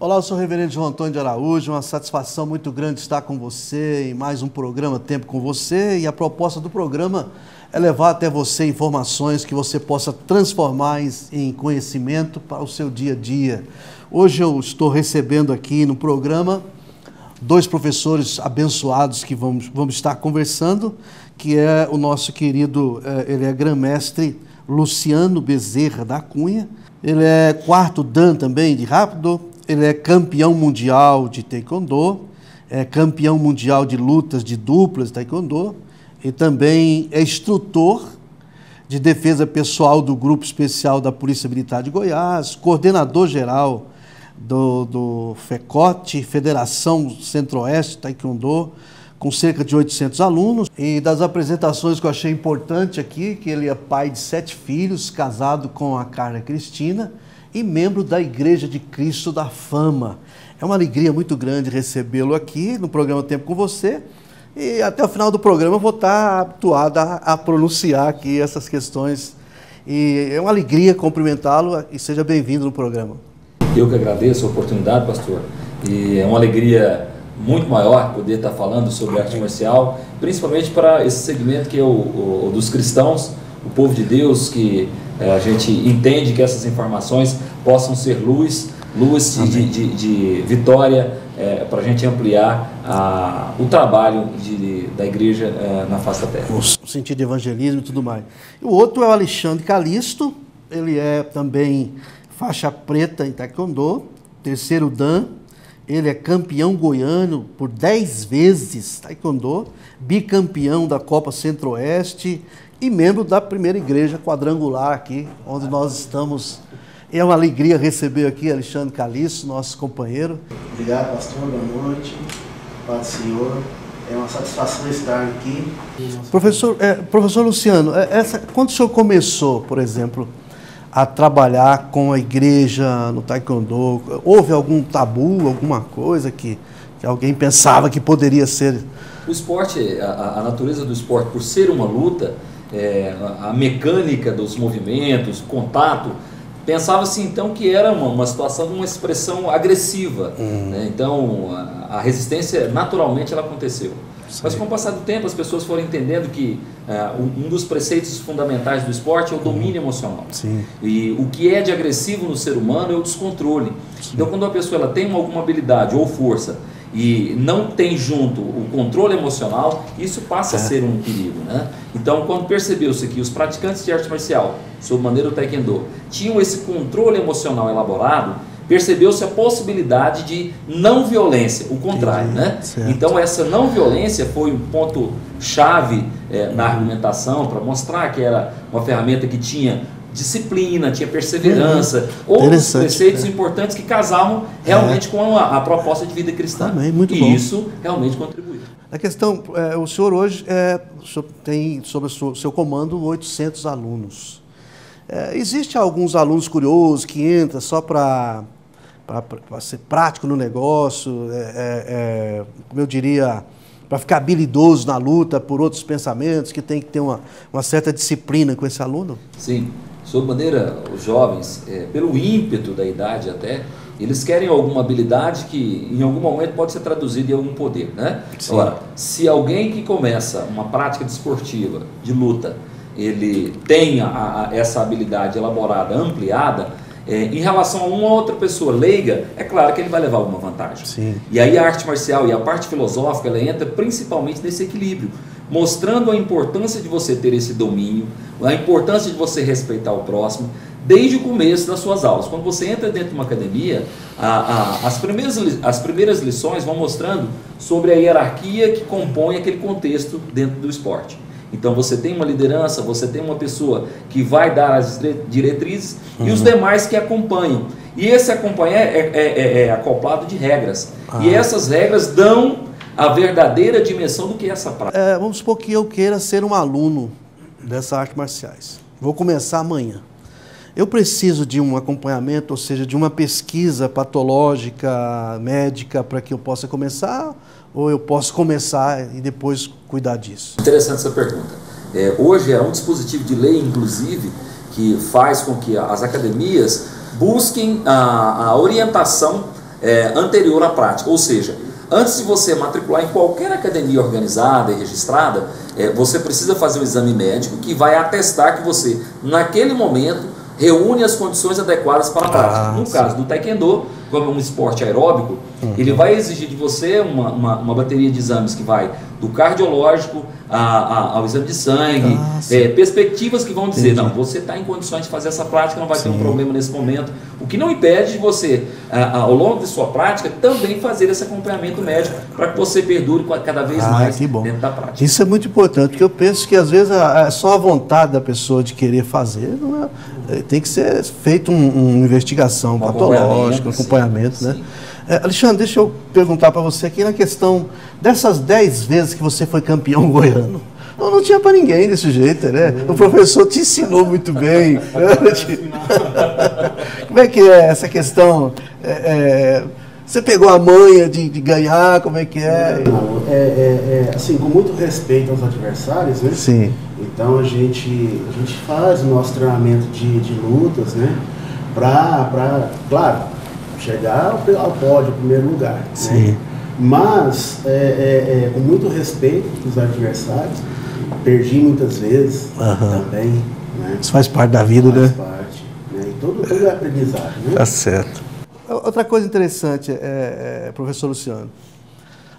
Olá, eu sou o reverendo João Antônio de Araújo, uma satisfação muito grande estar com você em mais um programa Tempo com Você, e a proposta do programa é levar até você informações que você possa transformar em conhecimento para o seu dia a dia. Hoje eu estou recebendo aqui no programa dois professores abençoados que vamos estar conversando, que é o nosso querido, ele é grã-mestre Luciano Bezerra da Cunha, ele é quarto dan também de rápido. Ele é campeão mundial de taekwondo, é campeão mundial de lutas de duplas de taekwondo e também é instrutor de defesa pessoal do Grupo Especial da Polícia Militar de Goiás, coordenador geral do FECOT, Federação Centro-Oeste Taekwondo, com cerca de 800 alunos. E das apresentações que eu achei importante aqui, que ele é pai de 7 filhos, casado com a Carla Cristina, e membro da Igreja de Cristo da Fama. É uma alegria muito grande recebê-lo aqui no programa Tempo com Você, e até o final do programa eu vou estar habituado a pronunciar aqui essas questões, e é uma alegria cumprimentá-lo, e seja bem-vindo no programa. Eu que agradeço a oportunidade, pastor, e é uma alegria muito maior poder estar falando sobre arte marcial, principalmente para esse segmento que é o dos cristãos, o povo de Deus, que a gente entende que essas informações possam ser luz de vitória, para a gente ampliar o trabalho da igreja na face da terra. No sentido de evangelismo e tudo mais. E o outro é o Alexandre Calisto, ele é também faixa preta em taekwondo, terceiro dan, ele é campeão goiano por 10 vezes taekwondo, bicampeão da Copa Centro-Oeste, e membro da primeira igreja quadrangular aqui, onde nós estamos. É uma alegria receber aqui Alexandre Calisto, nosso companheiro. Obrigado, pastor. Boa noite. Paz do Senhor. É uma satisfação estar aqui. Professor Luciano, quando o senhor começou, por exemplo, a trabalhar com a igreja no taekwondo, houve algum tabu, alguma coisa que alguém pensava que poderia ser? O esporte, a natureza do esporte, por ser uma luta, a mecânica dos movimentos, contato, pensava-se então que era uma situação de uma expressão agressiva, né? Então a resistência naturalmente ela aconteceu. Sim. Mas com o passar do tempo as pessoas foram entendendo que um dos preceitos fundamentais do esporte é o domínio emocional. Sim. E o que é de agressivo no ser humano é o descontrole. Sim. Então quando a pessoa ela tem alguma habilidade ou força e não tem junto o controle emocional, isso passa a ser um perigo, né? Então, quando percebeu-se que os praticantes de arte marcial, sob maneira do taekwondo, tinham esse controle emocional elaborado, percebeu-se a possibilidade de não violência, o contrário, né? Certo. Então, essa não violência foi um ponto-chave na argumentação, para mostrar que era uma ferramenta que tinha disciplina, tinha perseverança, outros preceitos importantes que casavam realmente com a proposta de vida cristã. Também, muito bom. E isso realmente contribuiu. A questão, o senhor hoje o senhor tem sob o seu comando 800 alunos. Existem alguns alunos curiosos que entram só para ser prático no negócio, como eu diria, para ficar habilidoso na luta por outros pensamentos, que tem que ter uma certa disciplina com esse aluno? Sim. Sob maneira, os jovens, pelo ímpeto da idade até, eles querem alguma habilidade que em algum momento pode ser traduzida em algum poder, né? Sim. Agora, se alguém que começa uma prática desportiva, de luta, ele tem essa habilidade elaborada, ampliada, em relação a uma outra pessoa leiga, é claro que ele vai levar alguma vantagem. Sim. E aí a arte marcial e a parte filosófica, ela entra principalmente nesse equilíbrio, mostrando a importância de você ter esse domínio, a importância de você respeitar o próximo, desde o começo das suas aulas. Quando você entra dentro de uma academia, as primeiras lições vão mostrando sobre a hierarquia que compõe aquele contexto dentro do esporte. Então você tem uma liderança, você tem uma pessoa que vai dar as diretrizes e os demais que acompanham. E esse acompanhar é acoplado de regras. E essas regras dão a verdadeira dimensão do que é essa prática. Vamos supor que eu queira ser um aluno dessas artes marciais. Vou começar amanhã. Eu preciso de um acompanhamento, ou seja, de uma pesquisa patológica, médica, para que eu possa começar? Ou eu posso começar e depois cuidar disso? Interessante essa pergunta. Hoje é um dispositivo de lei, inclusive, que faz com que as academias busquem a orientação anterior à prática, ou seja, antes de você matricular em qualquer academia organizada e registrada, você precisa fazer um exame médico que vai atestar que você, naquele momento, reúne as condições adequadas para a prática. No caso do Taekwondo, como é um esporte aeróbico, ele vai exigir de você uma bateria de exames que vai do cardiológico ao exame de sangue, perspectivas que vão dizer, não, você está em condições de fazer essa prática, não vai ter um problema nesse momento, o que não impede de você, ao longo de sua prática, também fazer esse acompanhamento médico para que você perdure cada vez mais dentro da prática. Isso é muito importante, porque eu penso que às vezes é só a vontade da pessoa de querer fazer, não é, tem que ser feito uma investigação patológica, um acompanhamento, né? Alexandre, deixa eu perguntar para você aqui na questão dessas 10 vezes que você foi campeão goiano. Não tinha para ninguém desse jeito, né? O professor te ensinou muito bem. Como é que é essa questão? Você pegou a manha de ganhar, como é que é? Assim, com muito respeito aos adversários, né? Sim. Então a gente faz o nosso treinamento de lutas, né? Claro, chegar ao pódio, em primeiro lugar. Sim. Né? Mas, com muito respeito dos adversários, perdi muitas vezes também. Né? Isso faz parte da vida, né? Faz parte. Né? E tudo é aprendizado. Né? Tá certo. Outra coisa interessante, professor Luciano,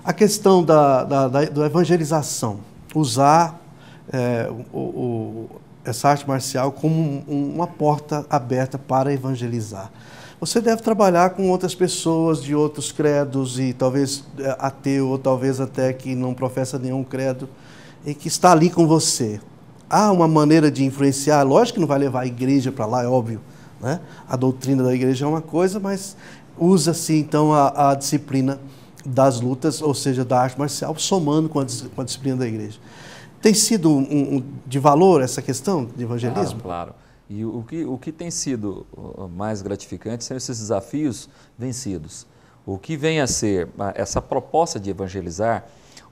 a questão da evangelização, usar essa arte marcial como uma porta aberta para evangelizar. Você deve trabalhar com outras pessoas de outros credos e talvez ateu ou talvez até que não professa nenhum credo e que está ali com você. Há uma maneira de influenciar, lógico que não vai levar a igreja para lá, é óbvio, né? A doutrina da igreja é uma coisa, mas usa-se então a disciplina das lutas, ou seja, da arte marcial, somando com a disciplina da igreja. Tem sido de valor essa questão de evangelismo? Claro. E o que tem sido mais gratificante são esses desafios vencidos. O que vem a ser essa proposta de evangelizar,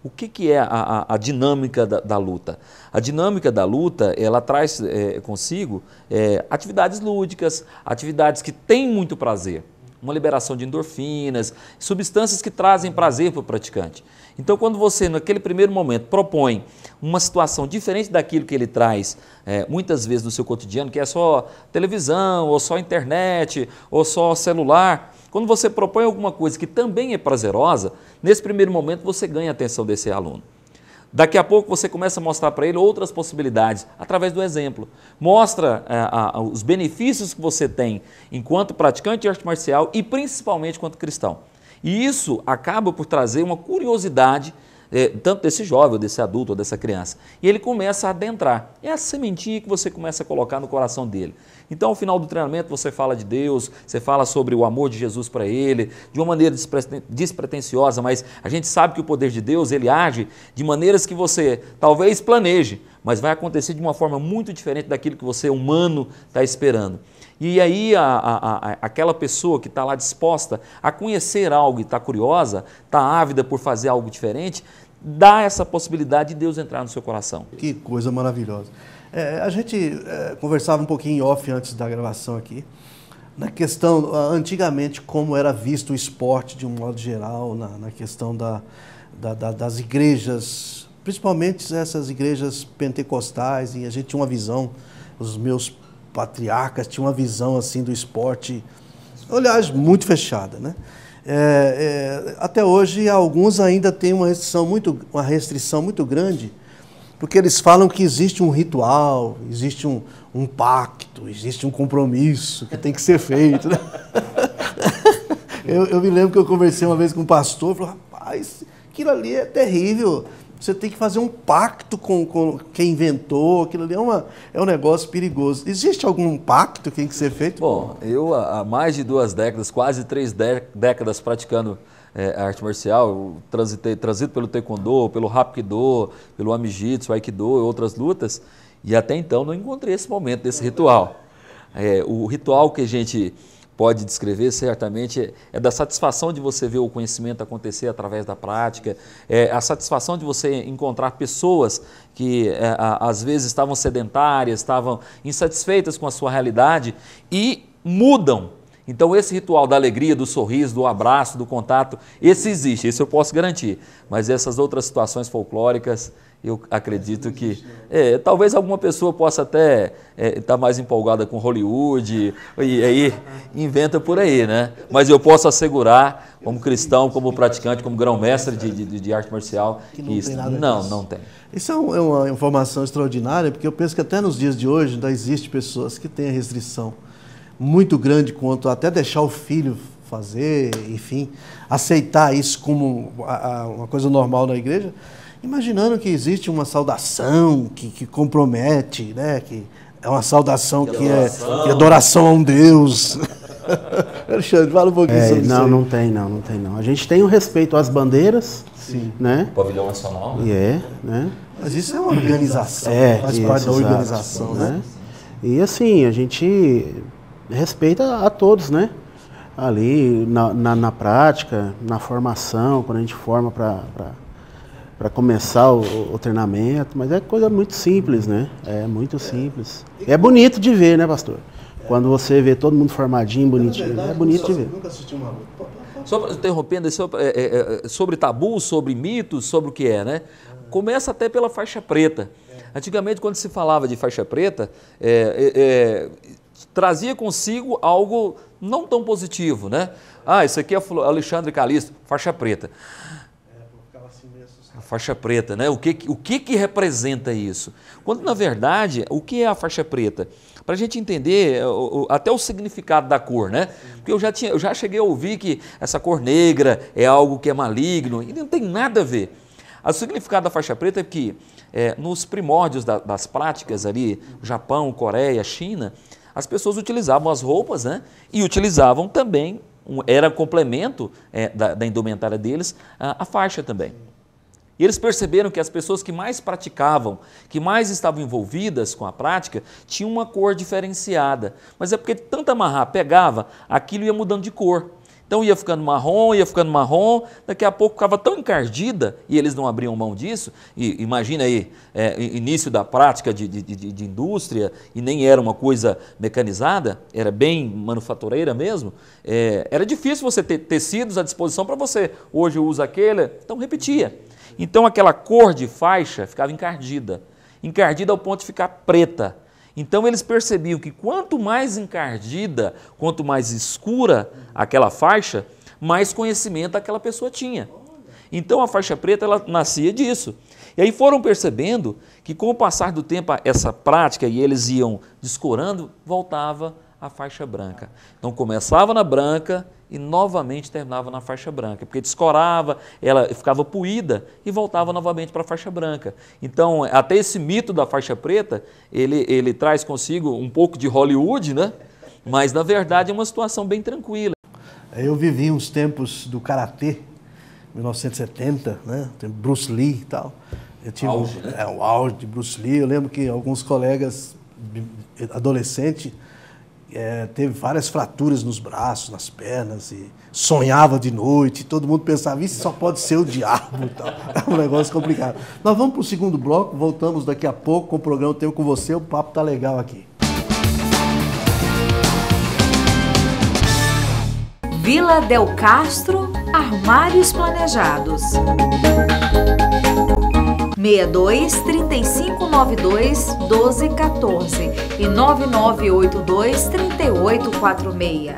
o que é a dinâmica da luta? A dinâmica da luta, ela traz consigo atividades lúdicas, atividades que têm muito prazer, uma liberação de endorfinas, substâncias que trazem prazer para o praticante. Então, quando você, naquele primeiro momento, propõe uma situação diferente daquilo que ele traz, muitas vezes no seu cotidiano, que é só televisão, ou só internet, ou só celular, quando você propõe alguma coisa que também é prazerosa, nesse primeiro momento você ganha a atenção desse aluno. Daqui a pouco você começa a mostrar para ele outras possibilidades, através do exemplo. Mostra os benefícios que você tem enquanto praticante de arte marcial e principalmente enquanto cristão. E isso acaba por trazer uma curiosidade, tanto desse jovem, ou desse adulto, ou dessa criança. E ele começa a adentrar. É a sementinha que você começa a colocar no coração dele. Então, ao final do treinamento, você fala de Deus, você fala sobre o amor de Jesus para ele, de uma maneira despretensiosa, mas a gente sabe que o poder de Deus, ele age de maneiras que você talvez planeje, mas vai acontecer de uma forma muito diferente daquilo que você, humano, está esperando. E aí aquela pessoa que está lá disposta a conhecer algo e está curiosa, está ávida por fazer algo diferente, dá essa possibilidade de Deus entrar no seu coração. Que coisa maravilhosa. A gente conversava um pouquinho em off antes da gravação aqui, na questão, antigamente, como era visto o esporte de um modo geral, na questão das igrejas, principalmente essas igrejas pentecostais, e a gente tinha uma visão, os meus patriarcas tinham uma visão assim do esporte, aliás, muito fechada, né? Até hoje, alguns ainda têm uma restrição muito grande, porque eles falam que existe um ritual, existe um pacto, existe um compromisso que tem que ser feito, né? Eu me lembro que eu conversei uma vez com um pastor, falou, rapaz, aquilo ali é terrível. Você tem que fazer um pacto com quem inventou, aquilo ali é um negócio perigoso. Existe algum pacto que tem que ser feito? Bom, eu há mais de 2 décadas, quase 3 décadas praticando arte marcial, transito pelo Taekwondo, pelo Hapkido, pelo Amijitsu, Aikido e outras lutas, e até então não encontrei esse momento desse ritual. O ritual que a gente pode descrever certamente é da satisfação de você ver o conhecimento acontecer através da prática, a satisfação de você encontrar pessoas que às vezes estavam sedentárias, estavam insatisfeitas com a sua realidade e mudam. Então esse ritual da alegria, do sorriso, do abraço, do contato, esse existe, esse eu posso garantir. Mas essas outras situações folclóricas, eu acredito que talvez alguma pessoa possa até estar mais empolgada com Hollywood e aí inventa por aí, né? Mas eu posso assegurar, como cristão, como praticante, como grão-mestre de arte marcial, que não isso tem nada não tem. Isso é uma informação extraordinária, porque eu penso que até nos dias de hoje ainda existe pessoas que têm a restrição muito grande quanto até deixar o filho fazer, enfim, aceitar isso como uma coisa normal na igreja, imaginando que existe uma saudação que compromete, né? Que é uma saudação que é adoração a um Deus. Alexandre, fala um pouquinho sobre isso. Não tem não. A gente tem o respeito às bandeiras, sim, né? O pavilhão nacional. Né? Mas isso é uma organização, faz parte da organização, né? E assim, a gente respeita a todos, né? Ali na prática, na formação, quando a gente forma para começar o treinamento, mas é coisa muito simples, né? É muito simples. É bonito de ver, né, pastor? Quando você vê todo mundo formadinho, bonitinho, é bonito de ver. Nunca assisti uma luta. Só interrompendo, sobre tabus, sobre mitos, sobre o que é, né? Começa até pela faixa preta. Antigamente, quando se falava de faixa preta, trazia consigo algo não tão positivo, né? Ah, isso aqui é Alexandre Calixto, faixa preta. A faixa preta, né? O que representa isso? Quando, na verdade, o que é a faixa preta? Para a gente entender até o significado da cor, né? Porque eu já cheguei a ouvir que essa cor negra é algo que é maligno, e não tem nada a ver. O significado da faixa preta é que, nos primórdios das práticas ali, Japão, Coreia, China, as pessoas utilizavam as roupas, né? E utilizavam também, era complemento da indumentária deles, a faixa também. E eles perceberam que as pessoas que mais praticavam, que mais estavam envolvidas com a prática, tinham uma cor diferenciada. Mas é porque tanto amarrar, pegava, aquilo ia mudando de cor. Então ia ficando marrom, daqui a pouco ficava tão encardida, e eles não abriam mão disso, e imagina aí, início da prática de indústria, e nem era uma coisa mecanizada, era bem manufatureira mesmo, era difícil você ter tecidos à disposição para você, hoje usa aquele, então repetia. Então aquela cor de faixa ficava encardida ao ponto de ficar preta. Então eles percebiam que quanto mais encardida, quanto mais escura aquela faixa, mais conhecimento aquela pessoa tinha. Então a faixa preta, ela nascia disso. E aí foram percebendo que com o passar do tempo essa prática, e eles iam descorando, voltava a faixa branca. Então começava na branca e novamente terminava na faixa branca, porque descorava, ela ficava puída e voltava novamente para a faixa branca. Então até esse mito da faixa preta, ele traz consigo um pouco de Hollywood, né? Mas na verdade é uma situação bem tranquila. Eu vivi uns tempos do Karatê, 1970, né? Tem Bruce Lee e tal. Eu tive auge, né? O auge de Bruce Lee. Eu lembro que alguns colegas adolescentes teve várias fraturas nos braços, nas pernas, e sonhava de noite, todo mundo pensava, isso só pode ser o diabo e tal. É um negócio complicado. Nós vamos para o segundo bloco, voltamos daqui a pouco com o programa Tempo com Você, o papo tá legal aqui. Vila Del Castro, Armários Planejados. 62 3592 1214 e 9982 3846.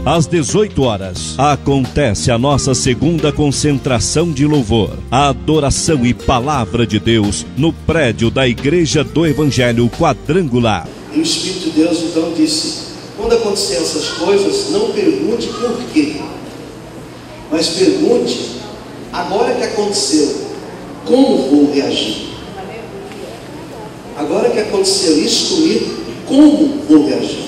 Às 18 horas, acontece a nossa segunda concentração de louvor, a adoração e palavra de Deus no prédio da Igreja do Evangelho Quadrangular. E o Espírito de Deus então disse, quando acontecerem essas coisas, não pergunte por quê, mas pergunte, agora que aconteceu, como vou reagir? Agora que aconteceu isso comigo, como vou reagir?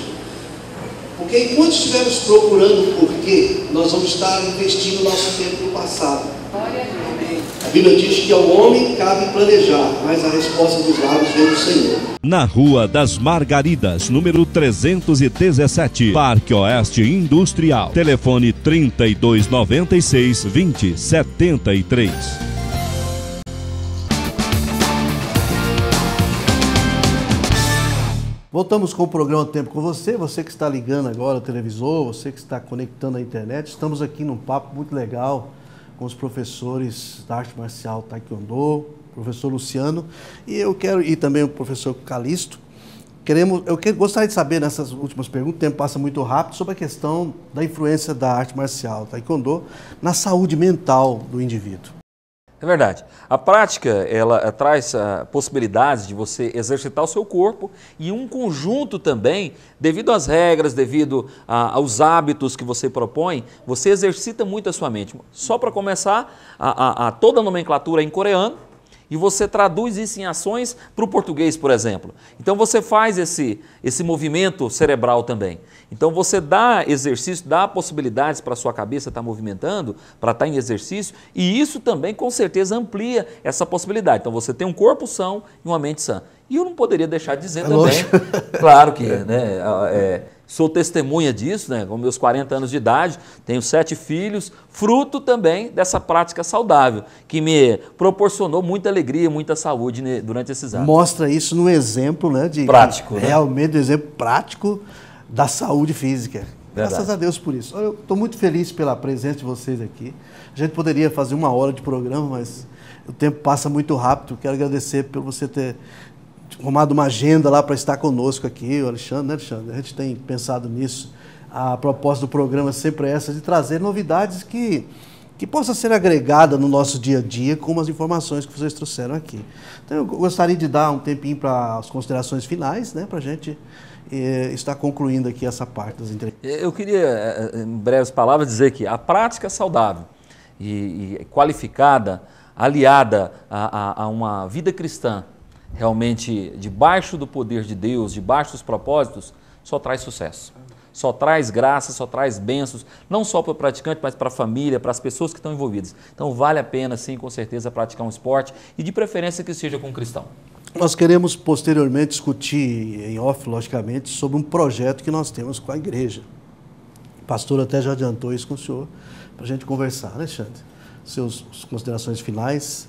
Porque enquanto estivermos procurando o porquê, nós vamos estar investindo nosso tempo no passado. A Bíblia diz que ao homem cabe planejar, mas a resposta dos lábios vem do Senhor. Na Rua das Margaridas, número 317, Parque Oeste Industrial. Telefone 3296-2073. Voltamos com o programa Tempo com Você, você que está ligando agora o televisor, você que está conectando a internet. Estamos aqui num papo muito legal com os professores da arte marcial Taekwondo, professor Luciano, e também o professor Calixto. Gostaria de saber, nessas últimas perguntas, o tempo passa muito rápido, sobre a questão da influência da arte marcial Taekwondo na saúde mental do indivíduo. É verdade. A prática, ela traz possibilidades de você exercitar o seu corpo e um conjunto também, devido às regras, devido aos hábitos que você propõe, você exercita muito a sua mente. Só para começar, toda a nomenclatura é em coreano, e você traduz isso em ações para o português, por exemplo. Então você faz esse movimento cerebral também. Então você dá exercício, dá possibilidades para a sua cabeça estar movimentando, para estar em exercício, e isso também com certeza amplia essa possibilidade. Então você tem um corpo são e uma mente sã. E eu não poderia deixar de dizer também, lógico. Claro que sou testemunha disso, né? Com meus 40 anos de idade, tenho 7 filhos, fruto também dessa prática saudável, que me proporcionou muita alegria, muita saúde durante esses anos. Mostra isso no exemplo, né? Prático, né? Realmente, um exemplo prático da saúde física. Verdade. Graças a Deus por isso. Eu estou muito feliz pela presença de vocês aqui. A gente poderia fazer 1 hora de programa, mas o tempo passa muito rápido. Quero agradecer por você ter arrumado uma agenda lá para estar conosco aqui, o Alexandre, né, Alexandre? A gente tem pensado nisso. A proposta do programa sempre é essa, de trazer novidades que possa ser agregada no nosso dia a dia com as informações que vocês trouxeram aqui. Então eu gostaria de dar um tempinho para as considerações finais, né, para a gente estar concluindo aqui essa parte das entrevistas. Eu queria, em breves palavras, dizer que a prática saudável e qualificada, aliada a uma vida cristã, realmente debaixo do poder de Deus, debaixo dos propósitos, só traz sucesso. Só traz graça, só traz bênçãos, não só para o praticante, mas para a família, para as pessoas que estão envolvidas. Então vale a pena, sim, com certeza, praticar um esporte e de preferência que seja com um cristão. Nós queremos posteriormente discutir em off, logicamente, sobre um projeto que nós temos com a igreja. O pastor até já adiantou isso com o senhor, para a gente conversar, né, Alexandre? Suas considerações finais.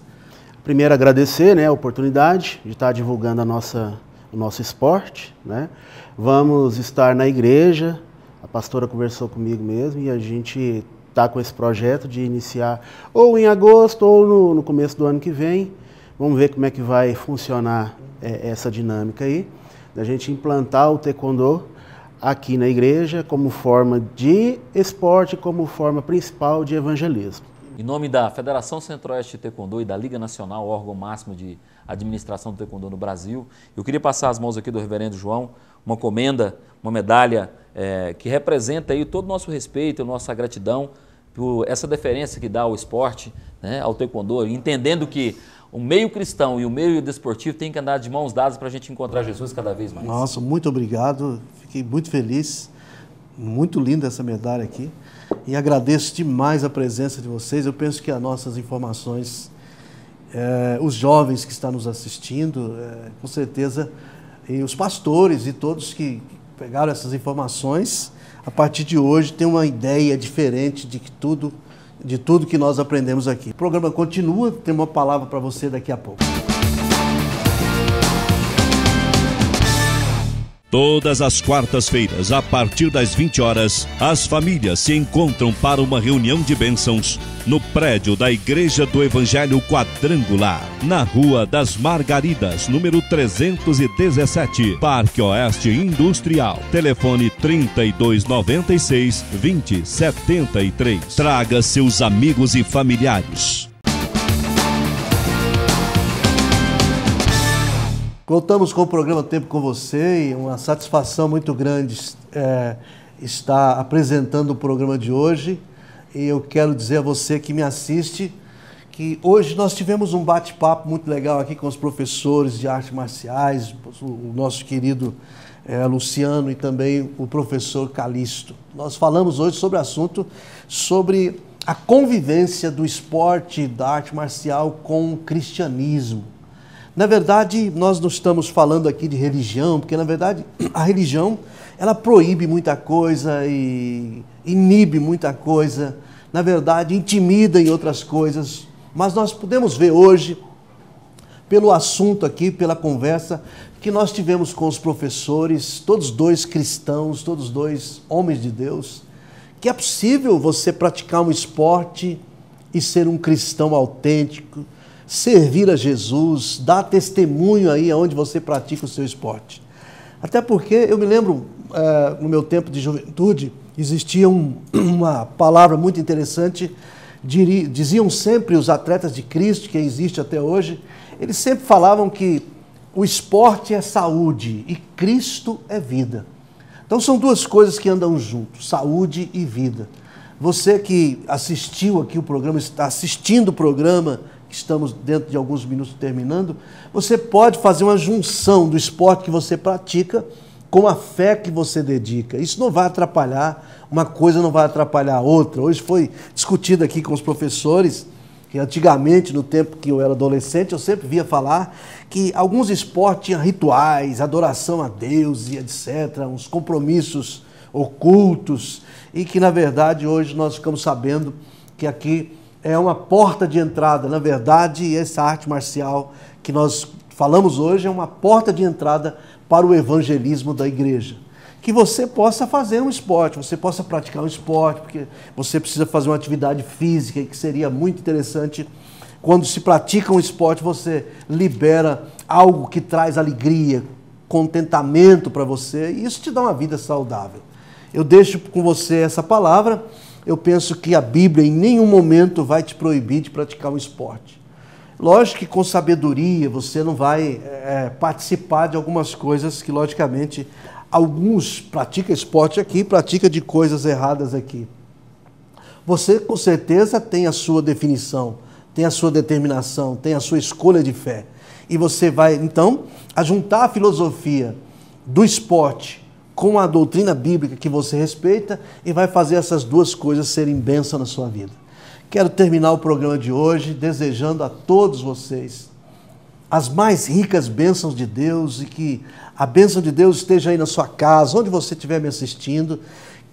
Primeiro, agradecer, né, a oportunidade de estar divulgando o nosso esporte, né? Vamos estar na igreja, a pastora conversou comigo mesmo e a gente está com esse projeto de iniciar ou em agosto ou no começo do ano que vem. Vamos ver como é que vai funcionar essa dinâmica aí, da gente implantar o Taekwondo aqui na igreja como forma de esporte, como forma principal de evangelismo. Em nome da Federação Centro-Oeste de Taekwondo e da Liga Nacional, órgão máximo de administração do Taekwondo no Brasil, eu queria passar as mãos aqui do reverendo João, uma comenda, uma medalha que representa aí todo o nosso respeito, a nossa gratidão por essa deferência que dá ao esporte, né, ao Taekwondo, entendendo que o meio cristão e o meio desportivo tem que andar de mãos dadas para a gente encontrar Jesus cada vez mais. Nossa, muito obrigado, fiquei muito feliz, muito linda essa medalha aqui. E agradeço demais a presença de vocês. Eu penso que as nossas informações, os jovens que estão nos assistindo, com certeza, e os pastores e todos que pegaram essas informações, a partir de hoje tem uma ideia diferente de tudo que nós aprendemos aqui. O programa continua, tem uma palavra para você daqui a pouco. Todas as quartas-feiras, a partir das 20 horas, as famílias se encontram para uma reunião de bênçãos no prédio da Igreja do Evangelho Quadrangular, na Rua das Margaridas, número 317, Parque Oeste Industrial. Telefone 3296-2073. Traga seus amigos e familiares. Voltamos com o programa Tempo com Você e uma satisfação muito grande estar apresentando o programa de hoje. E eu quero dizer a você que me assiste que hoje nós tivemos um bate-papo muito legal aqui com os professores de artes marciais, o nosso querido Luciano e também o professor Calixto. Nós falamos hoje sobre o assunto, sobre a convivência do esporte e da arte marcial com o cristianismo. Na verdade, nós não estamos falando aqui de religião, porque na verdade a religião, ela proíbe muita coisa e inibe muita coisa, na verdade intimida em outras coisas, mas nós podemos ver hoje, pelo assunto aqui, pela conversa, que nós tivemos com os professores, todos dois cristãos, todos dois homens de Deus, que é possível você praticar um esporte e ser um cristão autêntico, servir a Jesus, dar testemunho aí onde você pratica o seu esporte. Até porque eu me lembro, no meu tempo de juventude, existia uma palavra muito interessante, diziam sempre os atletas de Cristo, que existe até hoje, eles sempre falavam que o esporte é saúde e Cristo é vida. Então são duas coisas que andam juntos, saúde e vida. Você que assistiu aqui o programa, está assistindo o programa, que estamos dentro de alguns minutos terminando, você pode fazer uma junção do esporte que você pratica com a fé que você dedica. Isso não vai atrapalhar, uma coisa não vai atrapalhar a outra. Hoje foi discutido aqui com os professores, que antigamente, no tempo que eu era adolescente, eu sempre via falar que alguns esportes tinham rituais, adoração a Deus e etc., uns compromissos ocultos, e que, na verdade, hoje nós ficamos sabendo que aqui é uma porta de entrada. Na verdade, essa arte marcial que nós falamos hoje é uma porta de entrada para o evangelismo da igreja. Que você possa fazer um esporte, você possa praticar um esporte, porque você precisa fazer uma atividade física, que seria muito interessante. Quando se pratica um esporte, você libera algo que traz alegria, contentamento para você, e isso te dá uma vida saudável. Eu deixo com você essa palavra. Eu penso que a Bíblia em nenhum momento vai te proibir de praticar um esporte. Lógico que com sabedoria você não vai participar de algumas coisas que, logicamente, alguns praticam esporte aqui, praticam de coisas erradas aqui. Você, com certeza, tem a sua definição, tem a sua determinação, tem a sua escolha de fé. E você vai, então, ajuntar a filosofia do esporte com a doutrina bíblica que você respeita e vai fazer essas duas coisas serem bênção na sua vida. Quero terminar o programa de hoje desejando a todos vocês as mais ricas bênçãos de Deus e que a bênção de Deus esteja aí na sua casa, onde você estiver me assistindo.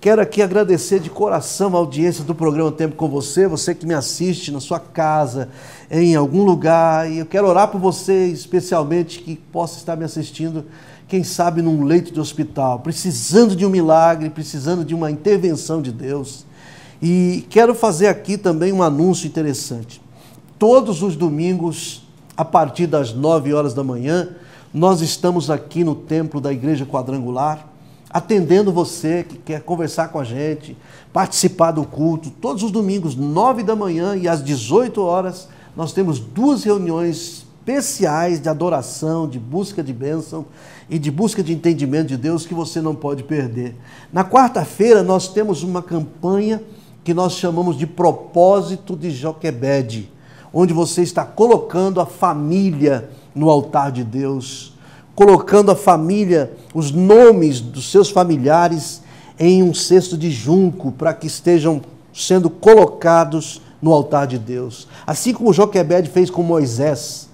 Quero aqui agradecer de coração a audiência do programa Tempo com Você, você que me assiste na sua casa, em algum lugar, e eu quero orar por você, especialmente que possa estar me assistindo, quem sabe num leito de hospital, precisando de um milagre, precisando de uma intervenção de Deus. E quero fazer aqui também um anúncio interessante. Todos os domingos, a partir das 9 horas da manhã, nós estamos aqui no templo da Igreja Quadrangular, atendendo você que quer conversar com a gente, participar do culto. Todos os domingos, 9 da manhã e às 18 horas, nós temos 2 reuniões especiais de adoração, de busca de bênção e de busca de entendimento de Deus que você não pode perder. Na quarta-feira nós temos uma campanha que nós chamamos de Propósito de Joquebede, onde você está colocando a família no altar de Deus, colocando a família, os nomes dos seus familiares em um cesto de junco para que estejam sendo colocados no altar de Deus. Assim como Joquebede fez com Moisés,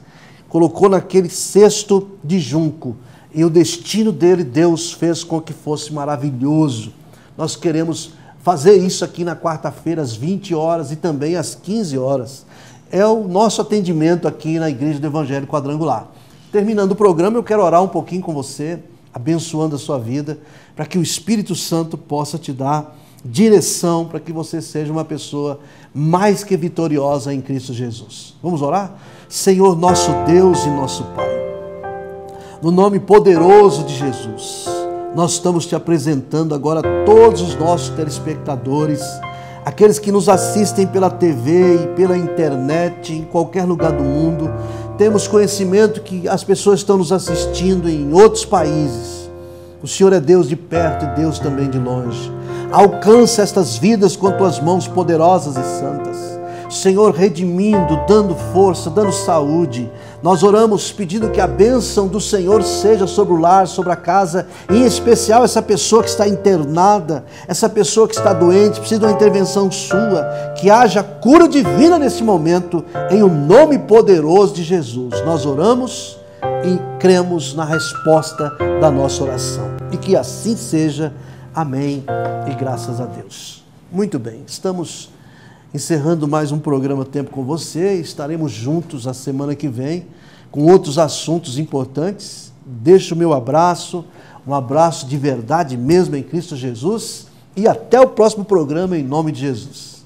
colocou naquele cesto de junco, e o destino dele Deus fez com que fosse maravilhoso. Nós queremos fazer isso aqui na quarta-feira às 20 horas e também às 15 horas. É o nosso atendimento aqui na Igreja do Evangelho Quadrangular. Terminando o programa, eu quero orar um pouquinho com você, abençoando a sua vida, para que o Espírito Santo possa te dar direção, para que você seja uma pessoa mais que vitoriosa em Cristo Jesus. Vamos orar? Senhor, nosso Deus e nosso Pai, no nome poderoso de Jesus, nós estamos te apresentando agora todos os nossos telespectadores, aqueles que nos assistem pela TV e pela internet, em qualquer lugar do mundo. Temos conhecimento que as pessoas estão nos assistindo em outros países. O Senhor é Deus de perto e Deus também de longe. Alcança estas vidas com tuas mãos poderosas e santas. Senhor, redimindo, dando força, dando saúde. Nós oramos pedindo que a bênção do Senhor seja sobre o lar, sobre a casa, em especial essa pessoa que está internada, essa pessoa que está doente, precisa de uma intervenção sua, que haja cura divina nesse momento, em o nome poderoso de Jesus. Nós oramos e cremos na resposta da nossa oração. E que assim seja. Amém e graças a Deus. Muito bem, estamos encerrando mais um programa Tempo com Você. Estaremos juntos a semana que vem com outros assuntos importantes deixo o meu abraço, um abraço de verdade mesmo em Cristo Jesus, e até o próximo programa em nome de Jesus.